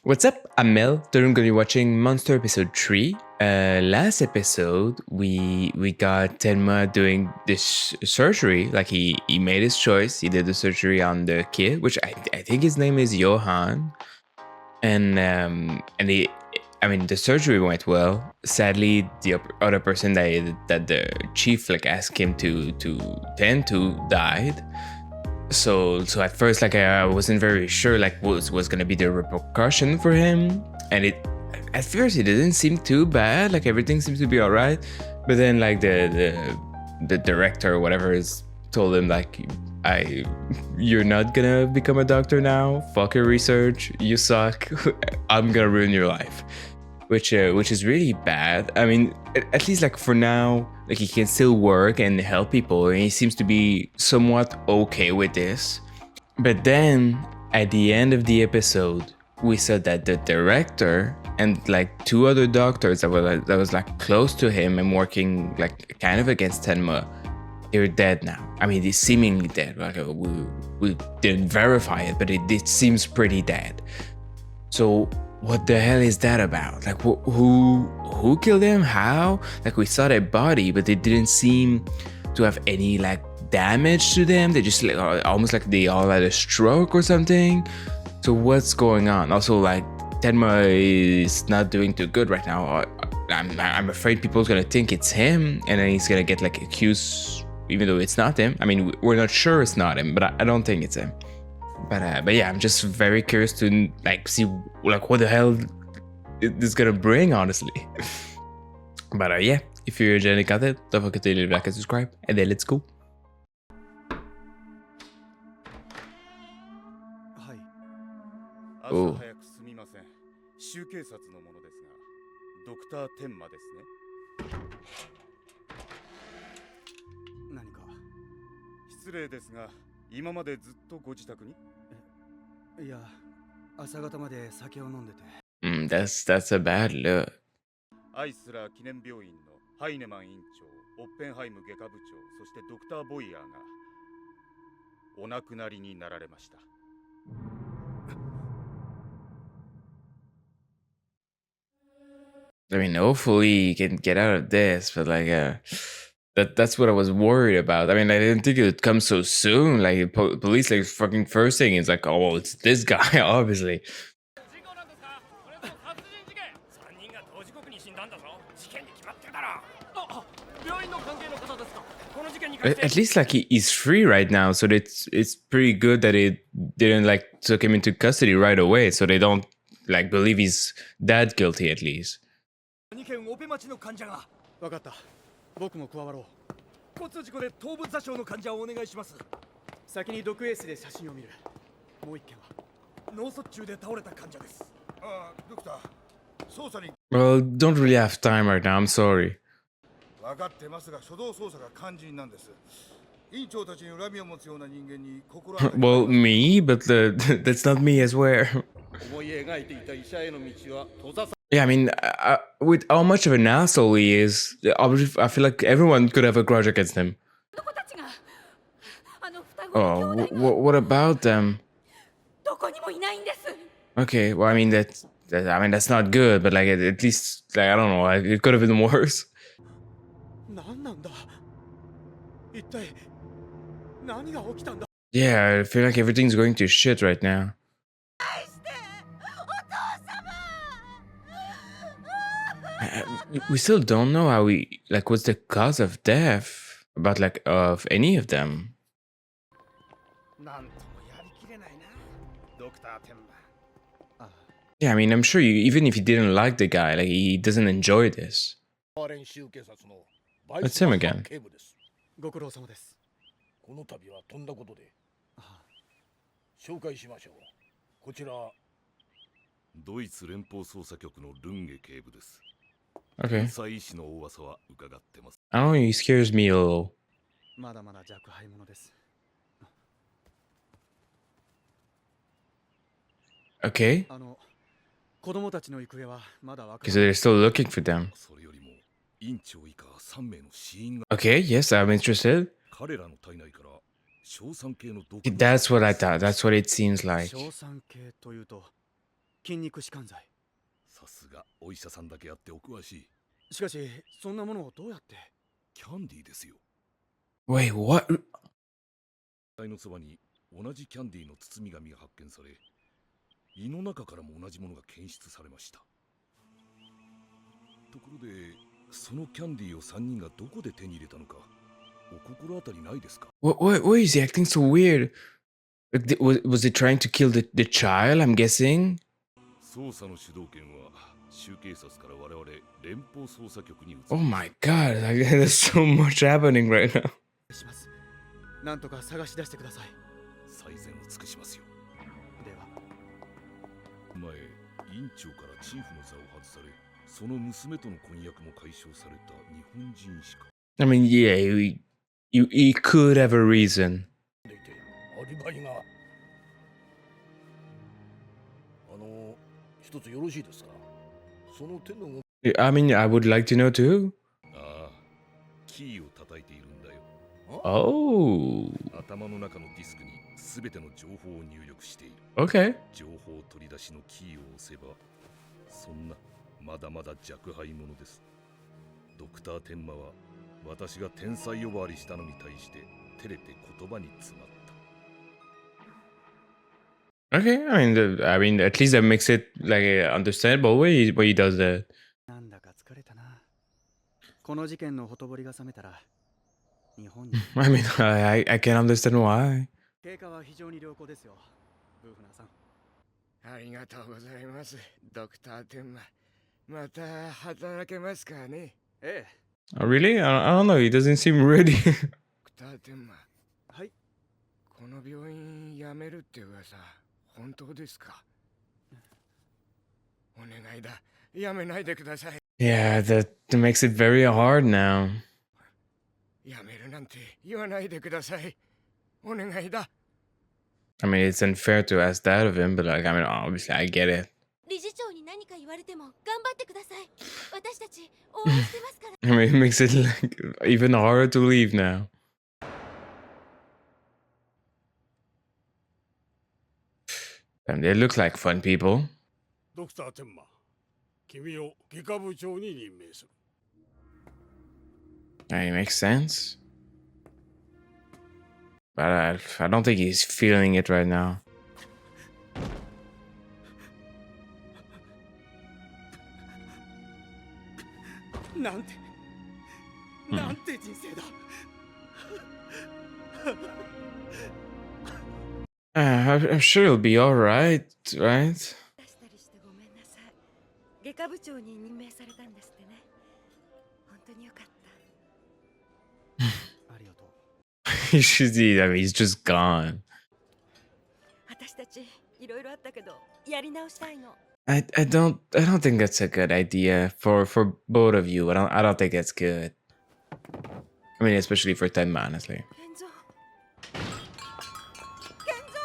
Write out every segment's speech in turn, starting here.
What's up? I'm Mel. Today I'm gonna be watching Monster episode 3. Last episode we got Tenma doing this surgery. Like he made his choice. He did the surgery on the kid, which I think his name is Johan. And he, I mean, the surgery went well. Sadly, the other person that the chief like asked him to tend to died. So at first, like, I wasn't very sure like what was gonna be the repercussion for him, and it at first it didn't seem too bad. Like everything seems to be all right, but then like the director or whatever is told him like, you're not gonna become a doctor now. Fuck your research. You suck. I'm gonna ruin your life, which is really bad. I mean, at least like for now, like he can still work and help people, and he seems to be somewhat okay with this. But then at the end of the episode, we saw that the director and like two other doctors that was like close to him and working like kind of against Tenma, they're dead now. I mean, they're seemingly dead. Like we didn't verify it, but it seems pretty dead. So what the hell is that about? Like who killed him? How? Like we saw their body, but they didn't seem to have any like damage to them. They just like almost like they all had a stroke or something. So what's going on? Also, like Tenma is not doing too good right now. I'm afraid people's gonna think it's him, and then he's gonna get like accused, even though it's not him. I mean, we're not sure it's not him, but I don't think it's him. But yeah, I'm just very curious to like see like what the hell this is gonna bring, honestly. But yeah, if you're enjoying the content, don't forget to leave a like and subscribe, and then let's go. はい。朝 Oh, 早くすみません。州警察のものですが、ドクター天馬ですね。何か失礼ですが、今までずっとご自宅に？いや、朝方まで酒を飲んでて。that's a bad look. アイスラー記念病院のハイネマン院長、オッペンハイム外科部長、そしてドクターボイヤーがお亡くなりになられました。I mean, hopefully he can get out of this, but like, that's what I was worried about. I mean, I didn't think it would come so soon. Like, police, like, fucking first thing is like, oh, well, it's this guy, obviously. At least like he's free right now, so it's pretty good that it didn't like took him into custody right away, so they don't like believe he's that guilty at least. 2件オペ待ちの患者が。分かった。僕も加わろう。交通事故で頭部挫傷の患者をお願いします。先にドクエースで写真を見る。もう一件は脳卒中で倒れた患者です。ああ、ドクター。捜査に。Well, don't really have time right now. I'm sorry. 分かってますが、初動捜査が肝心なんです。院長たちに恨みを持つような人間に心当たり。Well, me, but that's not me, I swear. 思い描いていた医者への道は閉ざさ。Yeah, I mean, with how much of an asshole he is, I feel like everyone could have a grudge against him. Oh, what about them? Okay, well, I mean that's not good, but like at least like I don't know, like, it could have been worse. 何なんだ。一体何が起きたんだ。 Yeah, I feel like everything's going to shit right now. We still don't know how what's the cause of death about like of any of them. なんともやりきれないな。ドクター天馬。ああ。Yeah, I mean, I'm sure even if he didn't like the guy, like he doesn't enjoy this. It's him again. ご苦労様です。この度はとんだことで。紹介しましょう。こちらドイツ連邦捜査局のルンゲ警部です。 Okay. 医師の噂は伺ってます。 I don't know, he scares me a little. まだまだ若輩者です。 Okay. 子供たちの行方はまだわか Because they're still looking for them. それよりも院長以下3名の死因が Okay, yes, I'm interested. 彼らの体内から硝酸系の毒 That's what I thought. That's what it seems like. 硝酸系というと筋肉弛緩剤。さすがお医者さんだけあってお詳しい。しかしそんなものをどうやって。キャンディーですよ。 Wait, what? 体のそばに同じキャンディーの包み紙が発見され、胃の中からも同じものが検出されました。ところでそのキャンディーを3人がどこで手に入れたのかお心当たりないですか？ Why is he acting so weird? Was he trying to kill the child? I'm guessing. 捜査の主導権は州警察から我々連邦捜査局に移り Oh my god, like, there's so much happening right now. します。なんとか探し出してください。最善を尽くしますよ。では。前、院長からチーフの座を外され、その娘との婚約も解消された日本人しか。 I mean, yeah, he could have a reason. でいてアリバイが一つよろしいですか？その手の動き I mean, I would like to know too. ああ、キーを叩いているんだよ。 Oh, 頭の中のディスクに全ての情報を入力している。 okay. 情報取り出しのキーを押せば、そんなまだまだ若輩者です。ドクター天馬は私が天才呼ばわりしたのに対して照れて言葉に詰まった。 Okay, I mean, at least that makes it like understandable why he does that. なんだか疲れたな。この事件のほとぼりが冷めたら日本に。I mean, I can understand why. 経過は非常に良好ですよ、ブーフナーさん。ありがとうございます、ドクターテンマ。また働けますかね？ええ。Oh, really? I don't know. He doesn't seem ready. ドクターテンマ、はい。この病院辞めるって噂、本当ですか？お願いだ、辞めないでください。Yeah, that makes it very hard now. 辞めるなんて言わないでください。お願いだ。I mean, it's unfair to ask that of him, but like, I mean, obviously, I get it. 理事長に何か言われても頑張ってください。私たち応援してますから。I mean, it makes it like even harder to leave now. And they look like fun people. ドクター天馬、君を外科部長に任命する。 It makes sense. But I don't think he's feeling it right now. なんて、なんて人生だ。I'm sure he'll be alright, right? 出したりしてごめんなさい。外科部長に任命されたんですってね。本当によかった。ありがとう。I mean, he's just gone. 私たちいろいろあったけど、やり直したいの。I don't think that's a good idea for both of you. I don't think that's good. I mean, especially for Tenma, honestly. 健三。健三。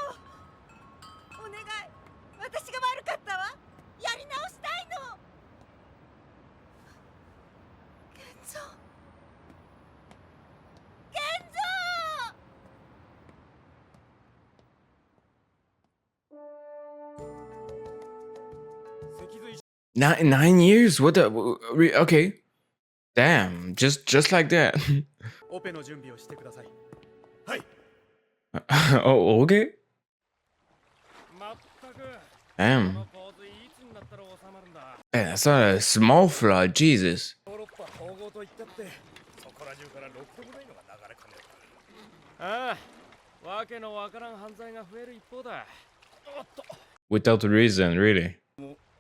お願い。私が悪かったわ。やり直したいの。健三。健三。 9 years? What the? Okay. Damn. Just like that. オペの準備をしてください。はい。Oh, okay. まったく、こ Damn. の洪水いつになったら収まるんだ。 Man, that's not a small flood. Jesus. ヨーロッパ統合と言ったって、そこら中からろくでもないのが流れ込んでくる。ああ、わけのわからん犯罪が増える一方だ。おっと。 Without reason, really.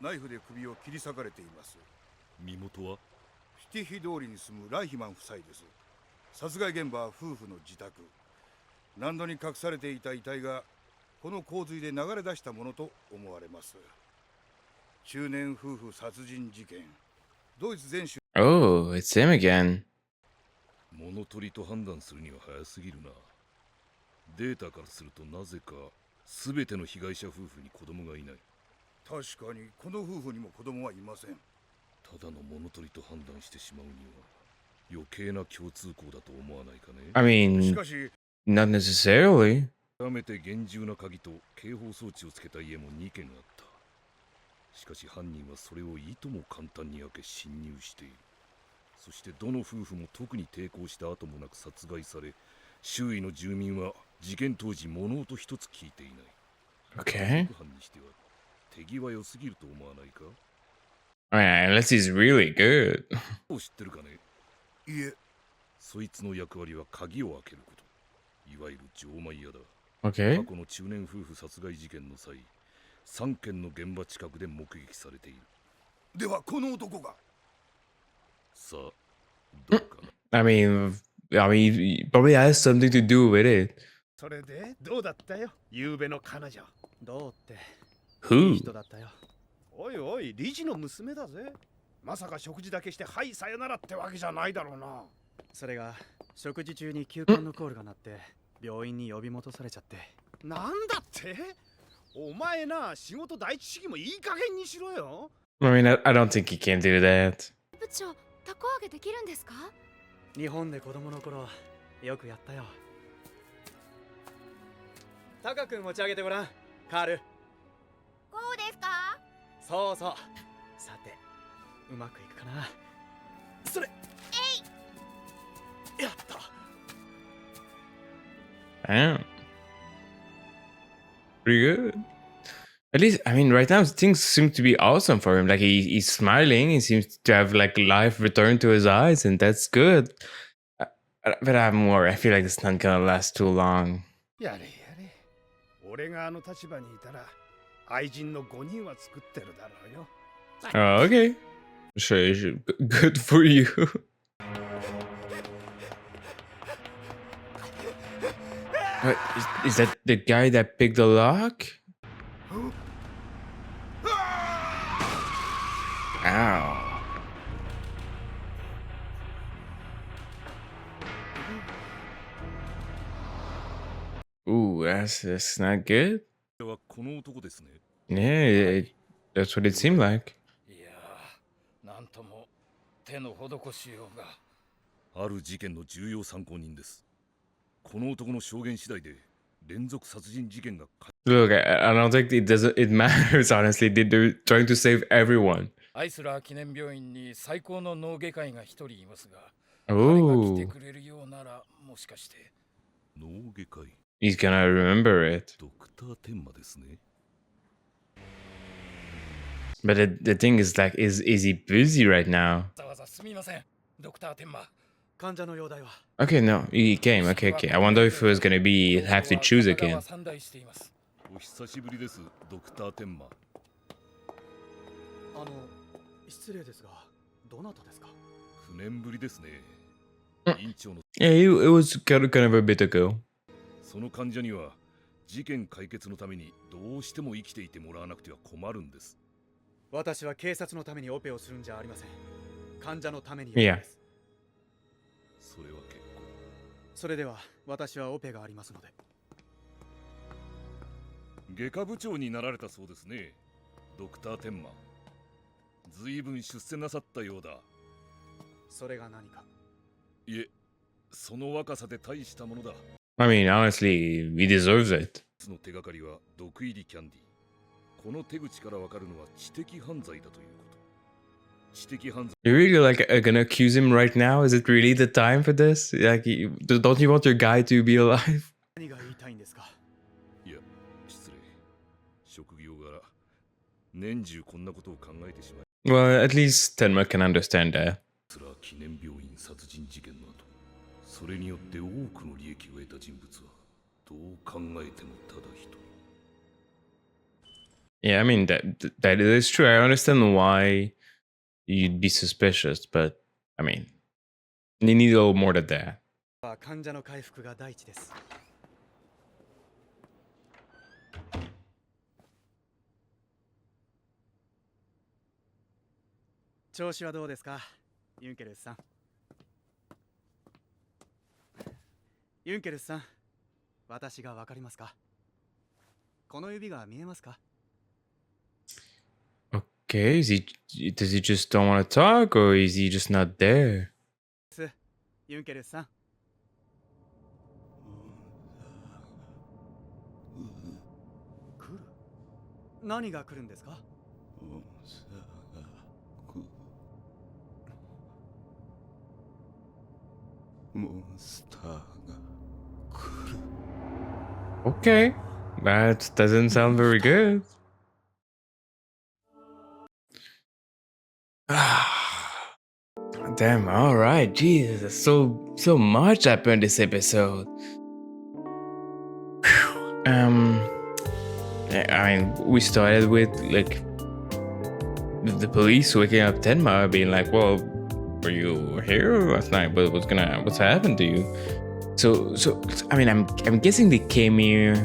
ナイフで首を切り裂かれています。身元は？シティヒ通りに住むライヒマン夫妻です。殺害現場は夫婦の自宅。何度に隠されていた遺体がこの洪水で流れ出したものと思われます。中年夫婦殺人事件。ドイツ全州。 Oh, it's him again. 物取りと判断するには早すぎるな。データからするとなぜか全ての被害者夫婦に子供がいない。確かにこの夫婦にも子供はいません。ただの物取りと判断してしまうには余計な共通項だと思わないかね。 I し mean, かし not necessarily. 極めて厳重な鍵と警報装置をつけた家も2軒あった。しかし犯人はそれをいとも簡単に開け侵入している。そしてどの夫婦も特に抵抗した後もなく殺害され、周囲の住民は事件当時物音一つ聞いていない。 Okay. 犯にしては手際良すぎると思わないか？ I mean, unless he's really good. 知ってるかね？いえ、そいつの役割は鍵を開けること。いわゆる錠前屋だ。 Okay. 過去の中年夫婦殺害事件の際、3件の現場近くで目撃されている。ではこの男が。さあ、どうかな。 I mean, he probably has something to do with it. それでどうだったよ、夕べの彼女。どうっていい Who? 人だったよ。おいおい、理事の娘だぜ。まさか食事だけしてはいさよならってわけじゃないだろうな。それが食事中に休館のコールが鳴って病院に呼び戻されちゃって。なんだって？お前な、仕事第一主義もいい加減にしろよ。I mean, I don't think he can do that. 部長、たこ揚げできるんですか？日本で子供の頃よくやったよ。高く持ち上げてごらん、カール。こうですか？そうそう。さて、うまくいくかな。それ。やった。 Damn. Pretty good. At least, I mean, right now things seem to be awesome for him. Like he's smiling. He seems to have like life return to his eyes, and that's good. But I feel like it's not gonna last too long. やれやれ。俺があの立場にいたら愛人の5人は作ってるだろうよ。Oh, okay. Sure. Good for you. What, is that the guy that picked the lock? Ow. Ooh, that's not good. これはこの男ですね。 Yeah, that's what it seemed like. いやー、なんとも手の施しようが。ある事件の重要参考人です。この男の証言次第で連続殺人事件が Look, I don't think it matters, honestly. They're trying to save everyone. アイスラー記念病院に最高の脳外科医が一人いますが、 Ooh, 彼が来てくれるようならもしかして。脳外科医 he's gonna remember it. ドクター天馬ですね。 But the thing is, like, is he busy right now? わざわざすみません、ドクター天馬。患者の容体は。 Okay, no, he came. Okay. I wonder if it was gonna be have to choose again. お久しぶりです、ドクター天馬。失礼ですが、どなたですか？ 9年ぶりですね。院長の Yeah, it was kind of a bit ago. その患者には事件解決のためにどうしても生きていてもらわなくては困るんです。私は警察のためにオペをするんじゃありません。患者のために。いや。それは結構。それでは私はオペがありますので。外科部長になられたそうですね、ドクター天馬。ずいぶん出世なさったようだ。それが何か？いえ、その若さで大したものだ。 I mean, honestly, he deserves it. その手がかりは毒入りキャンディー。この手口からわかるのは知的犯罪だということ。知的犯罪。 You really like gonna accuse him right now? Is it really the time for this? Like, don't you want your guy to be alive? 何が言いたいんですか？いや、失礼。職業柄、年中こんなことを考えてしまい。 Well, at least Tenma can understand that. つら記念病院殺人事件の後、それによって多くの利益を得た人物はどう考えてもただ一人。 Yeah, I mean that is true. I understand why you'd be suspicious, but I mean, you need a little more than that. 患者の回復が第一です。調子はどうですか、ユンケルスさん。ユンケルスさん、私がわかりますか？この指が見えますか？ Okay, does he just don't want to talk, or is he just not there? ユンケルスさん。来る？何が来るんですか？ Okay, that doesn't sound very good. Damn, all right. Jesus, there's so much happened this episode. I mean, we started with like the police waking up Tenma, being like, "Well, were you here last night? What's happened to you?" So I mean, I'm guessing they came here.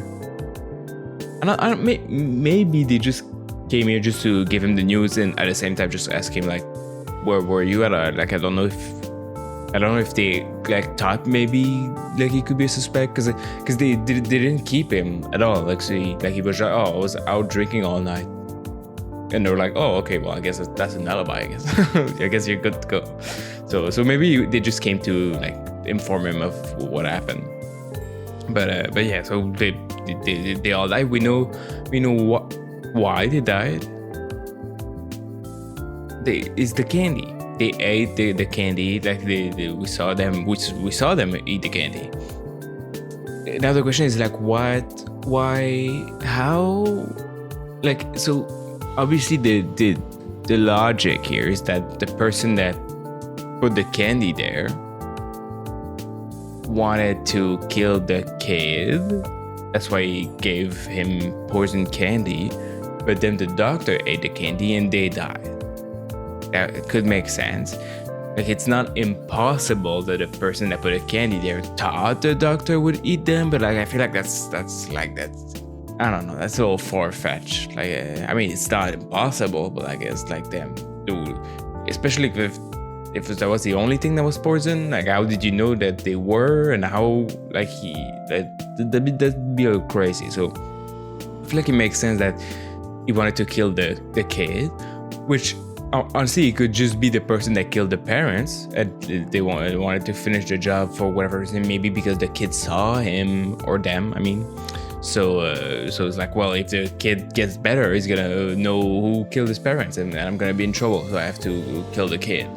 Maybe they just came here just to give him the news, and at the same time just ask him like, "Where were you at?" Like I don't know if they like thought maybe like he could be a suspect because they didn't keep him at all. Like so he was like, "Oh, I was out drinking all night," and they were like, "Oh, okay, well I guess that's an alibi. I guess I guess you're good to go." So maybe they just came to like inform him of what happened. But yeah, so they all died. We know why they died. It's the candy. They ate the candy. Like we saw them eat the candy. Now the question is like, what, why, how? Like, so obviously the logic here is that the person that put the candy there wanted to kill the kid. That's why he gave him poison candy. But then the doctor ate the candy and they died. It could make sense. Like, it's not impossible that the person that put a candy there thought the doctor would eat them, but like I feel like that's I don't know, that's a little far-fetched. Like I mean, it's not impossible, but I guess like damn, dude, especially if that was the only thing that was poison, like how did you know that they were, and how like that'd be a little crazy. So I feel like it makes sense that he wanted to kill the kid, which honestly it could just be the person that killed the parents and they wanted to finish the job for whatever reason, maybe because the kid saw him or them, I mean. So it's like, well, if the kid gets better, he's gonna know who killed his parents, and I'm gonna be in trouble, so I have to kill the kid.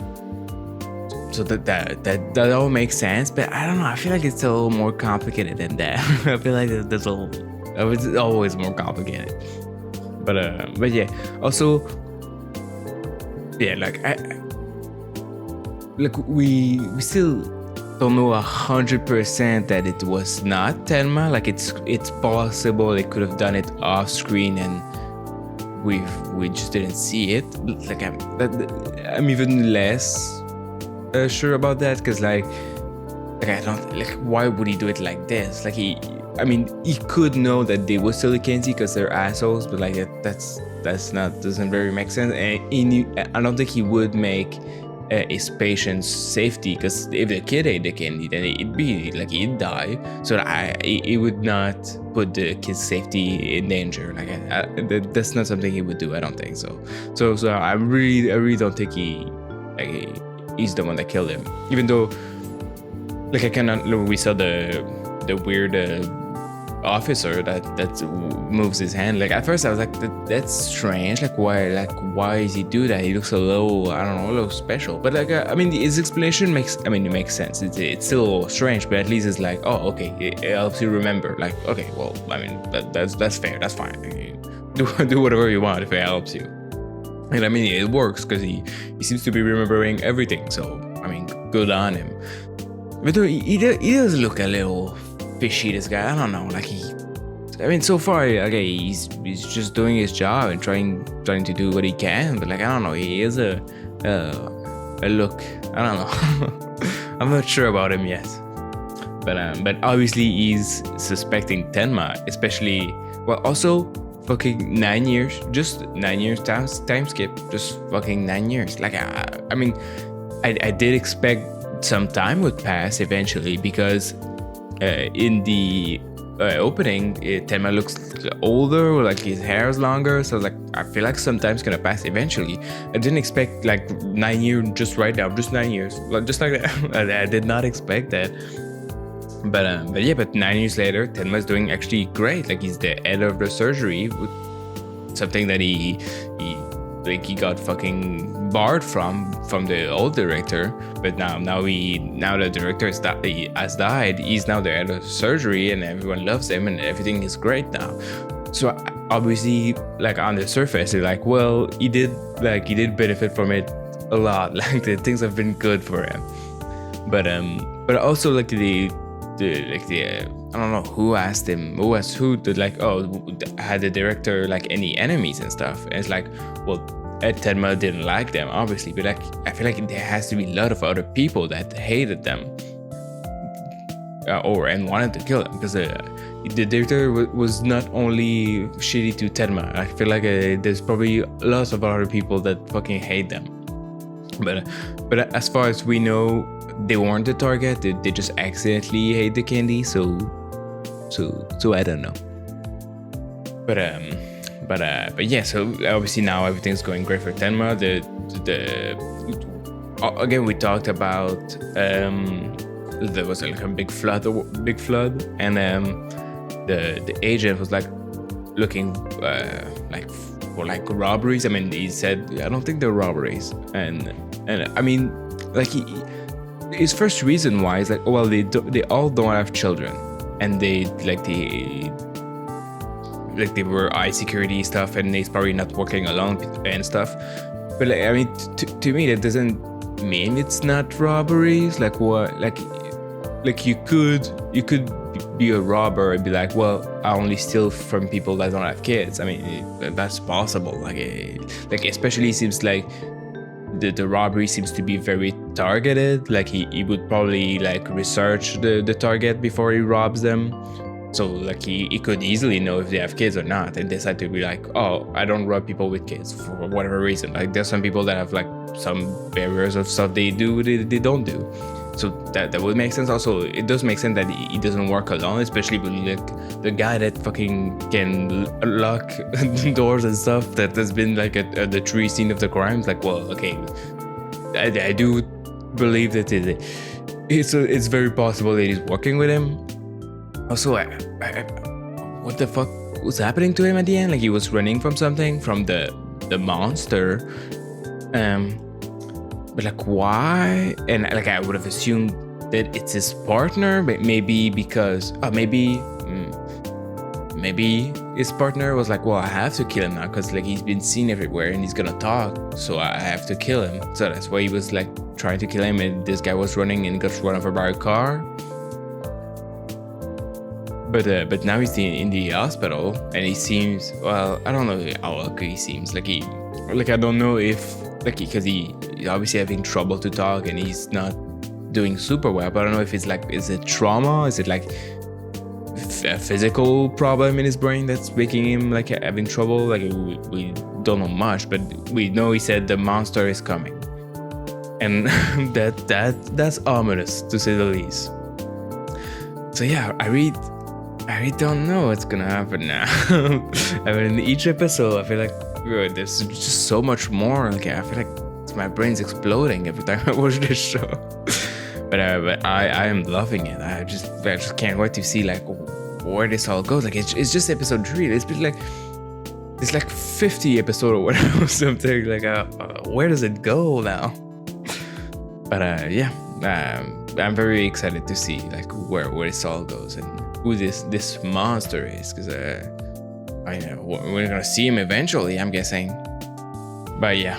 So that all makes sense, but I don't know. I feel like it's a little more complicated than that. I feel like it's always more complicated. But yeah. Also, yeah, we still don't know 100% that it was not Tenma. Like it's possible they could have done it off screen and we just didn't see it. Like I'm even less sure about that, because like I don't like, why would he do it like this? Like he could know that they were still Kenzie because they're assholes, but like doesn't very make sense. And I don't think he would make his patient's safety, because if the kid ate the candy, then it'd be like he'd die. So it would not put the kid's safety in danger. Like that's not something he would do. I don't think so. So I really don't think he's the one that killed him. Even though, like, I cannot. We saw the weird officer that moves his hand. Like at first I was like, that's strange. Like why does he do that? He looks a little special. But like I mean, his explanation makes sense. It's still a little strange, but at least it's like, oh, okay, it helps you remember. Like, okay, well, I mean, that's fair. That's fine. Do whatever you want if it helps you. And I mean, it works because he seems to be remembering everything. So I mean, good on him. But he does look a little fishy, this guy. I don't know. Like so far, okay, he's just doing his job and trying to do what he can. But like, I don't know. He is a look. I don't know. I'm not sure about him yet. But obviously he's suspecting Tenma, especially. Well, also. Fucking 9 years, just 9 years time skip, just fucking 9 years. Like I mean, I did expect some time would pass eventually, because in the opening, Tenma looks older, like his hair is longer. So like I feel like some time's gonna pass eventually. I didn't expect like 9 years just right now, just 9 years, like just like that. I did not expect that. But yeah, but 9 years later, Tenma's doing actually great. Like he's the head of the surgery, with something that he like he got fucking barred from the old director. But now the director has died. He's now the head of surgery, and everyone loves him, and everything is great now. So obviously, like on the surface, it's like, well, he did benefit from it a lot. Like the things have been good for him. But also like the I don't know who asked who to like, oh, had the director like any enemies and stuff, and it's like, well, Ed Tenma didn't like them obviously, but like I feel like there has to be a lot of other people that hated them and wanted to kill them, because the director was not only shitty to Tenma. I feel like there's probably lots of other people that fucking hate them, but as far as we know, they weren't the target. They just accidentally hate the candy. So I don't know. But yeah. So obviously now everything's going great for Tenma. Again, we talked about there was like a big flood, and the agent was like looking like for like robberies. I mean, he said, I don't think they're robberies, and I mean, like his first reason why is like, well, they all don't have children, and they were high security stuff, and he's probably not working alone and stuff. But like, I mean, to me that doesn't mean it's not robberies. Like what? Like you could be a robber and be like, well, I only steal from people that don't have kids. I mean, that's possible. Like especially it seems like the robbery seems to be very targeted. Like he would probably like research the target before he robs them. So like he could easily know if they have kids or not, and decide to be like, oh, I don't rob people with kids for whatever reason. Like there's some people that have like some barriers of stuff they don't do. So that would make sense. Also, it does make sense that he doesn't work alone, especially with like the guy that fucking can lock doors and stuff that has been like at the tree scene of the crimes. Like, well, okay, I do believe that it's very possible that he's working with him. Also, what the fuck was happening to him at the end? Like he was running from something, from the monster. But like why? And like I would have assumed that it's his partner, but maybe because maybe his partner was like, well, I have to kill him now because like he's been seen everywhere and he's gonna talk, so I have to kill him. So that's why he was like trying to kill him, and this guy was running and got run over by a car. But now he's in the hospital, and he seems, well, I don't know how lucky he seems. Like I don't know if like because he's obviously having trouble to talk and he's not doing super well. But I don't know if it's like, is it trauma? Is it like a physical problem in his brain that's making him like having trouble? Like we don't know much, but we know he said the monster is coming, and that's ominous to say the least. So yeah, I really don't know what's gonna happen now. I mean, in each episode, I feel like there's just so much more. Like I feel like my brain's exploding every time I watch this show. But I am loving it. I just can't wait to see like where this all goes. Like it's just episode 3. It's like 50 episode or whatever, something like. Where does it go now? But yeah, I'm very excited to see like where this all goes and who this monster is, because I know we're gonna see him eventually, I'm guessing. But yeah,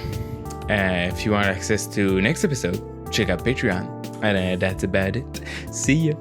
if you want access to next episode, check out Patreon, and that's about it. See ya.